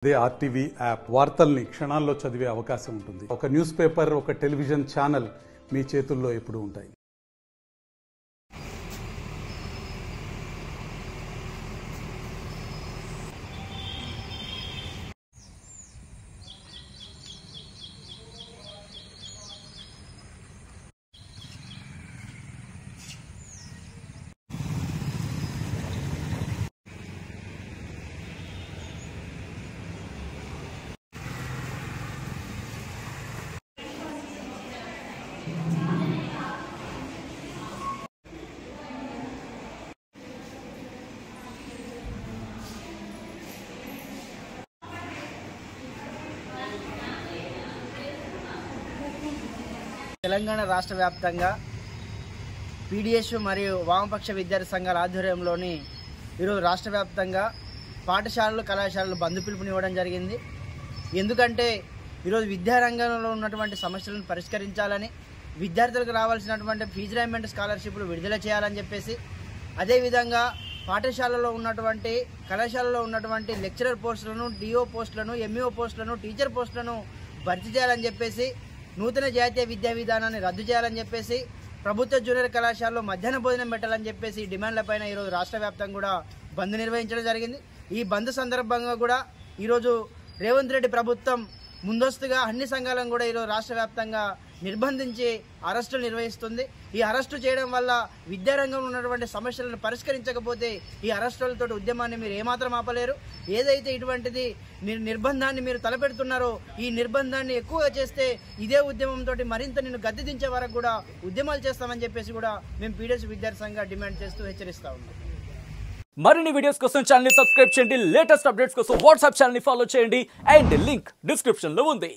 అదే RTV app వార్తల్ని క్షణాల్లో చదివే అవకాశం ఉంటుంది. ఒక న్యూస్ పేపర్, ఒక టెలివిజన్ ఛానల్ మీ చేతుల్లో ఎప్పుడూ ఉంటాయి. తెలంగాణ రాష్ట్ర వ్యాప్తంగా పీడిఎస్ మరియు వామపక్ష విద్యార్థి సంఘాల ఆధ్వర్యంలోని ఈరోజు రాష్ట్ర వ్యాప్తంగా పాఠశాలలు, కళాశాలలు బంద్ పిలుపునివ్వడం జరిగింది. ఎందుకంటే ఈరోజు విద్యారంగంలో ఉన్నటువంటి సమస్యలను పరిష్కరించాలని, విద్యార్థులకు రావాల్సినటువంటి ఫీజు రియంబర్స్మెంట్ స్కాలర్షిప్లు విడుదల చేయాలని చెప్పేసి, అదేవిధంగా పాఠశాలలో ఉన్నటువంటి, కళాశాలలో ఉన్నటువంటి లెక్చరర్ పోస్టులను, డిఓ పోస్టులను, ఎంఈఓ పోస్టులను, టీచర్ పోస్టులను భర్తీ చేయాలని చెప్పేసి, నూతన జాతీయ విద్యా విధానాన్ని రద్దు చేయాలని చెప్పేసి, ప్రభుత్వ జూనియర్ కళాశాలలో మధ్యాహ్న భోజనం పెట్టాలని చెప్పేసి డిమాండ్లపైన ఈరోజు రాష్ట్ర వ్యాప్తంగా కూడా బంద్ నిర్వహించడం జరిగింది. ఈ బంద్ సందర్భంగా కూడా ఈరోజు రేవంత్ రెడ్డి ప్రభుత్వం ముందస్తుగా అన్ని సంఘాలను కూడా ఈరోజు రాష్ట్ర వ్యాప్తంగా నిర్బంధించి అరెస్టులు నిర్వహిస్తుంది. ఈ అరెస్టు చేయడం వల్ల విద్యారంగంలో ఉన్నటువంటి సమస్యలను పరిష్కరించకపోతే ఈ అరెస్టులతో ఉద్యమాన్ని మీరు ఏమాత్రం ఆపలేరు. ఏదైతే ఇటువంటిది నిర్బంధాన్ని మీరు తలపెడుతున్నారో, ఈ నిర్బంధాన్ని ఎక్కువగా చేస్తే ఇదే ఉద్యమంతో మరింత నిన్ను గద్దె దించే వరకు కూడా ఉద్యమాలు చేస్తామని చెప్పేసి కూడా మేము పీడిఎస్ విద్యార్థి సంఘంగా డిమాండ్ చేస్తూ హెచ్చరిస్తా ఉన్నాం. మరిన్ని వీడియోస్ కోసం ఛానల్ ని సబ్స్క్రైబ్ చేయండి. లేటెస్ట్ అప్డేట్స్ కోసం వాట్సాప్ ఛానల్ ని ఫాలో చేయండి. అండ్ లింక్ డిస్క్రిప్షన్ లో ఉంది.